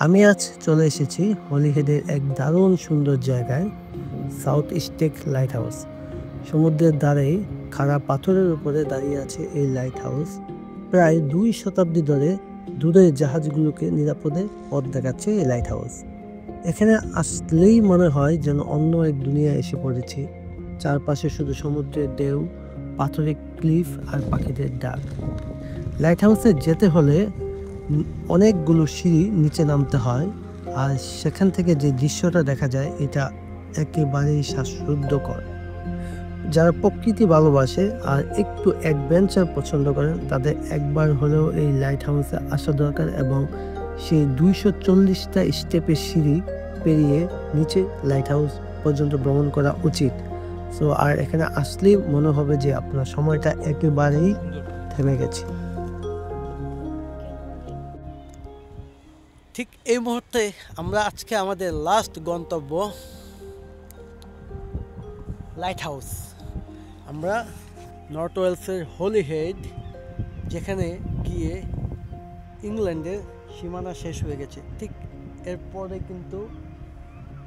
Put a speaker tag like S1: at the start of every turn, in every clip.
S1: আমি আজ চলে এসেছি হলিহেডের এক দারুণ সুন্দর জায়গায়, সাউথ স্টেক লাইট হাউস। সমুদ্রের ধারে খাড়া পাথরের উপরে দাঁড়িয়ে আছে এই লাইট হাউস। প্রায় 2 শতাব্দী ধরে দূরের জাহাজগুলোকে নিরাপদে পথ দেখাচ্ছে এই লাইট হাউস। এখানে আসলেই মনে হয় যেন অন্য এক দুনিয়ায় এসে পড়েছি। চারপাশে শুধু সমুদ্রের ঢেউ, পাথরের ক্লিফ আর পাখিদের ডাক। লাইট হাউসে যেতে হলে অনেকগুলো সিঁড়ি নিচে নামতে হয়, আর সেখান থেকে যে দৃশ্যটা দেখা যায় এটা একেবারেই শ্বাসরুদ্ধকর। যারা প্রকৃতি ভালোবাসে আর একটু অ্যাডভেঞ্চার পছন্দ করেন তাদের একবার হলেও এই লাইট হাউসে আসা দরকার এবং সেই 240টা স্টেপের সিঁড়ি পেরিয়ে নিচে লাইট হাউস পর্যন্ত ভ্রমণ করা উচিত। সো আর এখানে আসলেই মনে হবে যে আপনার সময়টা একেবারেই থেমে গেছে।
S2: ঠিক এই মুহূর্তে আমরা আজকে আমাদের লাস্ট গন্তব্য লাইট হাউস। আমরা নর্থ ওয়েলসের হলিহেড, যেখানে গিয়ে ইংল্যান্ডের সীমানা শেষ হয়ে গেছে। ঠিক এরপরে কিন্তু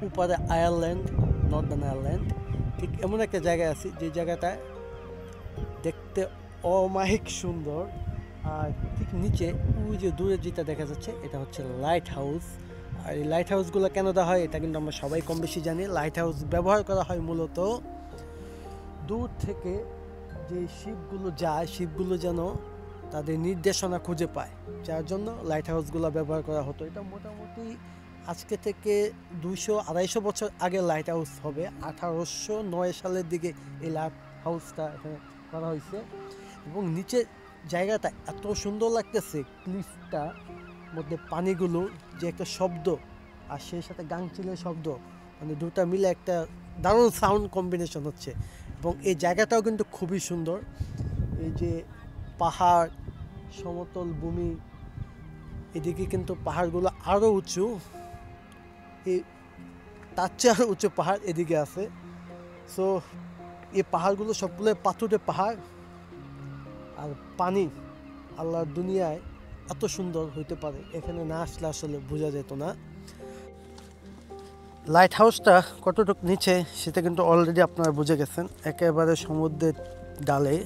S2: উপারে আয়ারল্যান্ড, নর্দার্ন আয়ারল্যান্ড। ঠিক এমন একটা জায়গায় আছি যে জায়গাটা দেখতে অমায়িক সুন্দর। আর ঠিক নিচে ওই যে দূরে যেটা দেখা যাচ্ছে এটা হচ্ছে লাইট হাউস। আর এই লাইট হাউসগুলো কেন দেওয়া হয় এটা কিন্তু আমরা সবাই কম বেশি জানি। লাইট হাউস ব্যবহার করা হয় মূলত দূর থেকে যে শিপগুলো যায়, শিপগুলো যেন তাদের নির্দেশনা খুঁজে পায়, যার জন্য লাইট হাউসগুলো ব্যবহার করা হতো। এটা মোটামুটি আজকে থেকে 200-250 বছর আগে লাইট হাউস হবে। 1809 সালের দিকে এই লাইট হাউসটা এখানে করা হয়েছে। এবং নিচে জায়গাটা এত সুন্দর লাগতেছে, ক্লিফটা মধ্যে পানিগুলো যে একটা শব্দ আর সেই সাথে গাংচিলের শব্দ, মানে দুটা মিলে একটা দারুণ সাউন্ড কম্বিনেশন হচ্ছে। এবং এই জায়গাটাও কিন্তু খুবই সুন্দর। এই যে পাহাড়, সমতল ভূমি, এদিকে কিন্তু পাহাড়গুলো আরও উঁচু, এই তার চেয়ে আরও উঁচু পাহাড় এদিকে আছে। সো এই পাহাড়গুলো সবগুলো পাথরের পাহাড়। আর পানি আল্লাহর দুনিয়ায় এত সুন্দর হইতে পারে, এখানে না আসলে আসলে বোঝা যেত না। লাইট হাউসটা কতটুকু নিচে সেটা কিন্তু অলরেডি আপনারা বুঝে গেছেন, একেবারে সমুদ্রের ডালে।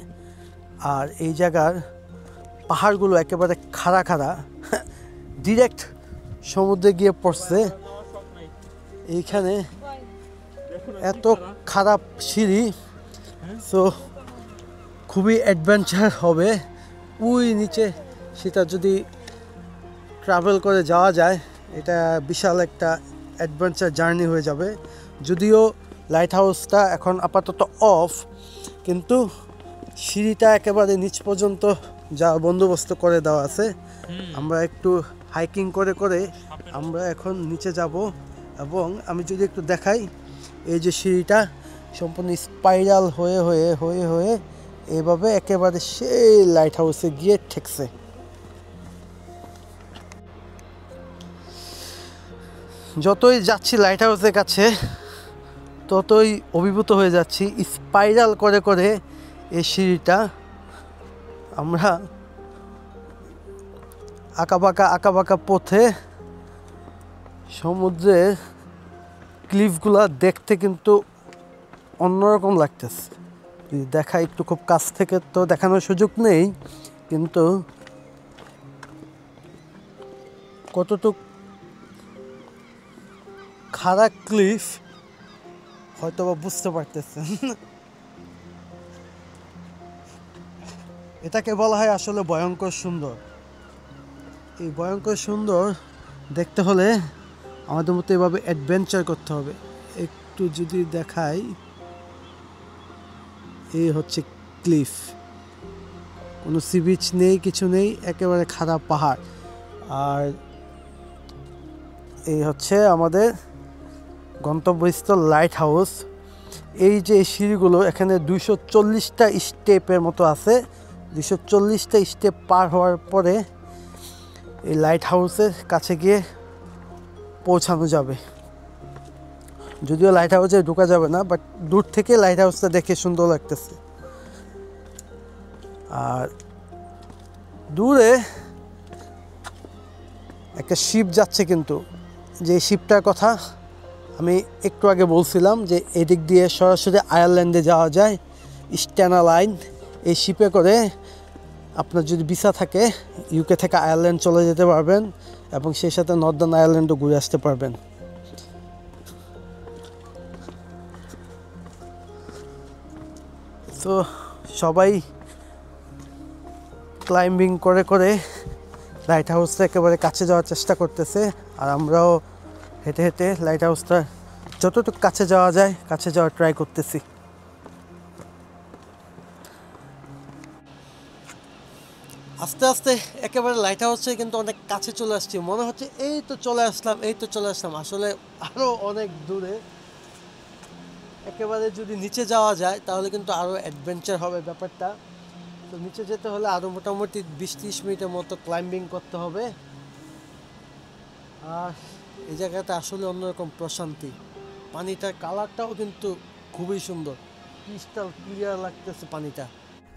S2: আর এই জায়গার পাহাড়গুলো একেবারে খাড়া খাড়া, ডিরেক্ট সমুদ্রে গিয়ে পড়ছে। এইখানে এত খারাপ সিঁড়ি, সো খুবই অ্যাডভেঞ্চার হবে। ওই নিচে সেটা যদি ট্রাভেল করে যাওয়া যায়, এটা বিশাল একটা অ্যাডভেঞ্চার জার্নি হয়ে যাবে। যদিও লাইট হাউসটা এখন আপাতত অফ, কিন্তু সিঁড়িটা একেবারে নিচ পর্যন্ত যাওয়ার বন্দোবস্ত করে দেওয়া আছে। আমরা একটু হাইকিং করে করে আমরা এখন নিচে যাব। এবং আমি যদি একটু দেখাই, এই যে সিঁড়িটা সম্পূর্ণ স্পাইরাল হয়ে হয়ে হয়ে হয়ে এভাবে একেবারে সেই লাইট হাউসে গিয়ে ঠেকছে। যতই যাচ্ছি লাইট হাউসের কাছে ততই অভিভূত হয়ে যাচ্ছি। স্পাইরাল করে করে এই সিঁড়িটা, আমরা আঁকাবাঁকা পথে সমুদ্রের ক্লিফগুলা দেখতে কিন্তু অন্যরকম লাগতেছে। দেখা একটু খুব কাছ থেকে তো দেখানোর সুযোগ নেই, কিন্তু কতটুক খাড়া ক্লিফ হয়তো বা বুঝতে পারতেছেন। এটাকে বলা হয় আসলে ভয়ঙ্কর সুন্দর। এই ভয়ঙ্কর সুন্দর দেখতে হলে আমাদের মতো এভাবে অ্যাডভেঞ্চার করতে হবে। একটু যদি দেখাই, এই হচ্ছে ক্লিফ, কোনো সি বিচ নেই, কিছু নেই, একেবারে খারাপ পাহাড়। আর এই হচ্ছে আমাদের গন্তব্যস্থল লাইট হাউস। এই যে সিঁড়িগুলো এখানে 240টা স্টেপের মতো আছে। 240টা স্টেপ পার হওয়ার পরে এই লাইট হাউসের কাছে গিয়ে পৌঁছানো যাবে। যদিও লাইট হাউসে ঢোকা যাবে না, বাট দূর থেকে লাইট হাউসটা দেখে সুন্দর লাগতেছে। আর দূরে একটা শিপ যাচ্ছে, কিন্তু যে শিপটার কথা আমি একটু আগে বলছিলাম যে এদিক দিয়ে সরাসরি আয়ারল্যান্ডে যাওয়া যায়, স্ট্যানা লাইন। এই শিপে করে আপনার যদি ভিসা থাকে ইউকে থেকে আয়ারল্যান্ড চলে যেতে পারবেন এবং সেই সাথে নর্দার্ন আয়ারল্যান্ডও ঘুরে আসতে পারবেন। তো সবাই ক্লাইম্বিং করে করে লাইট হাউসটা একেবারে কাছে যাওয়ার চেষ্টা করতেছে, আর আমরাও হেঁটে হেঁটে লাইট হাউসটা যতটুকু কাছে যাওয়া যায় কাছে যাওয়ার ট্রাই করতেছি। আস্তে আস্তে একেবারে লাইট হাউসে কিন্তু অনেক কাছে চলে আসছি, মনে হচ্ছে এই তো চলে আসলাম, আসলে আরও অনেক দূরে। একেবারে যদি নিচে যাওয়া যায় তাহলে কিন্তু আরও অ্যাডভেঞ্চার হবে ব্যাপারটা। তো নিচে যেতে হলে আরও মোটামুটি 20-30 মিনিটের মতো ক্লাইম্বিং করতে হবে। আর এই জায়গাটা আসলে অন্যরকম প্রশান্তি, পানিটার কালারটাও কিন্তু খুবই সুন্দর, ক্রিস্টাল ক্লিয়ার লাগতেছে পানিটা।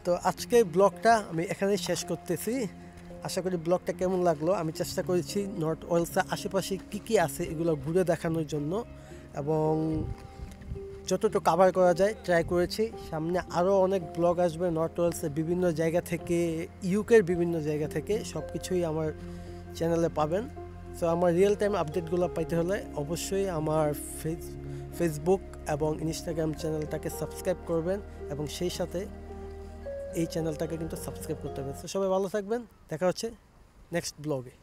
S2: তো আজকে ব্লগটা আমি এখানেই শেষ করতেছি। আশা করি ব্লগটা কেমন লাগলো। আমি চেষ্টা করেছি নর্থ ওয়েলসের আশেপাশে কী আছে এগুলো ঘুরে দেখানোর জন্য, এবং যতটুকু কাভার করা যায় ট্রাই করেছি। সামনে আরও অনেক ব্লগ আসবে নর্থ ওয়েলসের বিভিন্ন জায়গা থেকে, ইউকের বিভিন্ন জায়গা থেকে, সব কিছুই আমার চ্যানেলে পাবেন। সো আমার রিয়েল টাইম আপডেটগুলো পাইতে হলে অবশ্যই আমার ফেসবুক এবং ইনস্টাগ্রাম চ্যানেলটাকে সাবস্ক্রাইব করবেন, এবং সেই সাথে এই চ্যানেলটাকে কিন্তু সাবস্ক্রাইব করতে হবে। সো সবাই ভালো থাকবেন, দেখা হচ্ছে নেক্সট ব্লগে।